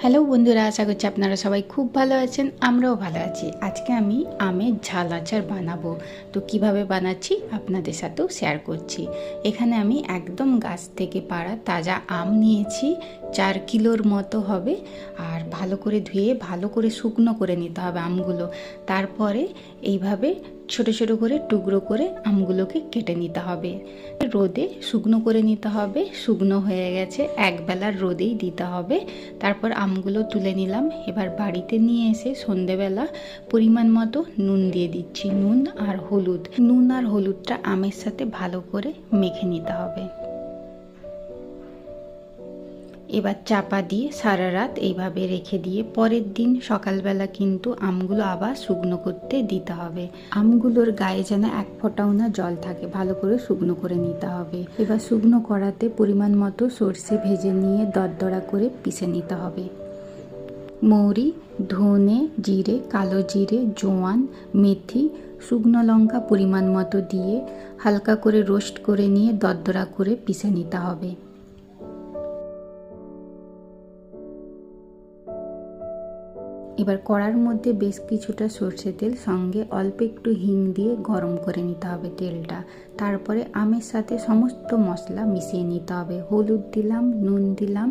Hello বন্ধুরা, আশা করছি আপনারা সবাই খুব ভালো আছেন। আমরাও ভালো আছি। আজকে আমি আমের ঝাল আচার বানাবো। তো কিভাবে বানাচ্ছি আপনাদের সাথেও শেয়ার করছি। এখানে আমি একদম গাছ থেকে পাড়া তাজা আম নিয়েছি, 4 কিলোর মতো হবে। আর ভালো করে ধুয়ে ভালো করে শুকনো করে নিতে হবে আমগুলো। তারপরে এইভাবে ছোট ছোট করে টুকরো করে আমগুলোকে কেটে নিতে হবে। রোদে শুকনো করে নিতে হবে। শুকনো হয়ে গেছে, একবেলার রোদেই দিতে হবে। তারপর আমগুলো তুলে নিলাম। এবার বাড়িতে নিয়ে এসে সন্ধেবেলা পরিমাণ মতো নুন দিয়ে দিচ্ছি। নুন আর হলুদটা আমের সাথে ভালো করে মেখে নিতে হবে। এবার চাপা দিয়ে সারা রাত এইভাবে রেখে দিয়ে পরের দিন সকালবেলা কিন্তু আমগুলো আবার শুকনো করতে দিতে হবে। আমগুলোর গায়ে যেন এক ফোঁটাও না জল থাকে, ভালো করে শুকনো করে নিতে হবে। এবার শুকনো করাতে পরিমাণ মতো সর্ষে ভেজে নিয়ে দরদরা করে পিষে নিতে হবে। মৌরি, ধনে, জিরে, কালো জিরে, জোয়ান, মেথি, শুকনো লঙ্কা পরিমাণ মতো দিয়ে হালকা করে রোস্ট করে নিয়ে দরদরা করে পিষে নিতে হবে। এবার কড়ার মধ্যে বেশ কিছুটা সর্ষে তেল সঙ্গে অল্প একটু হিং দিয়ে গরম করে নিতে হবে তেলটা। তারপরে আমের সাথে সমস্ত মশলা মিশিয়ে নিতে হবে। হলুদ দিলাম, নুন দিলাম,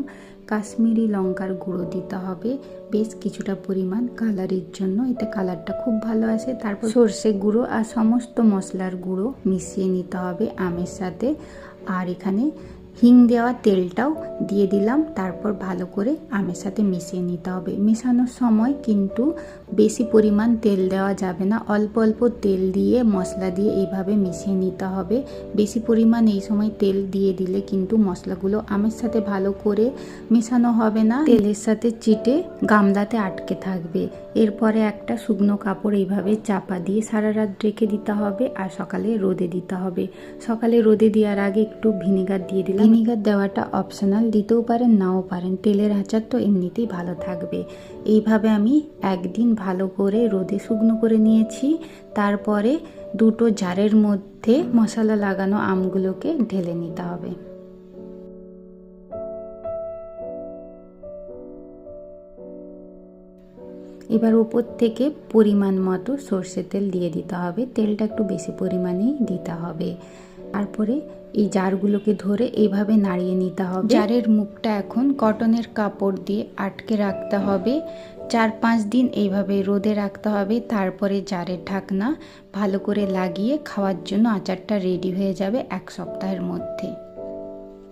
কাশ্মীরি লঙ্কার গুঁড়ো দিতে হবে বেশ কিছুটা পরিমাণ কালারের জন্য, এতে কালারটা খুব ভালো আসে। তারপর সর্ষে গুঁড়ো আর সমস্ত মশলার গুঁড়ো মিশিয়ে নিতে হবে আমের সাথে। আর এখানে হিং দেওয়া তেলটাও দিয়ে দিলাম। তারপর ভালো করে আমের সাথে মিশিয়ে নিতে হবে। মেশানোর সময় কিন্তু বেশি পরিমাণ তেল দেওয়া যাবে না, অল্প অল্প তেল দিয়ে মশলা দিয়ে এইভাবে মিশিয়ে নিতে হবে। বেশি পরিমাণ এই সময় তেল দিয়ে দিলে কিন্তু মশলাগুলো আমের সাথে ভালো করে মেশানো হবে না, তেলের সাথে চিটে গামলাতে আটকে থাকবে। এরপরে একটা শুকনো কাপড় এইভাবে চাপা দিয়ে সারা রাত রেখে দিতে হবে আর সকালে রোদে দিতে হবে। সকালে রোদে দেওয়ার আগে একটু ভিনেগার দিয়ে দিলাম। ভিনেগার দেওয়াটা অপশনাল, দিতেও পারেন নাও পারেন, তেলের আচার তো এমনিতেই ভালো থাকবে। এইভাবে আমি একদিন ভালো করে রোদে শুকনো করে নিয়েছি। তারপরে দুটো জারের মধ্যে মশলা লাগানো আমগুলোকে ঢেলে নিতে হবে। এবার উপর থেকে পরিমাণ মতো সর্ষে তেল দিয়ে দিতে হবে। তেলটা একটু বেশি পরিমাণেই দিতে হবে। তারপরে এই জারগুলোকে ধরে এইভাবে নাড়িয়ে নিতে হবে। জারের মুখটা এখন কটনের কাপড় দিয়ে আটকে রাখতে হবে। 4-5 দিন এইভাবে রোদে রাখতে হবে। তারপরে জারের ঢাকনা ভালো করে লাগিয়ে খাওয়ার জন্য আচারটা রেডি হয়ে যাবে 1 সপ্তাহের মধ্যে।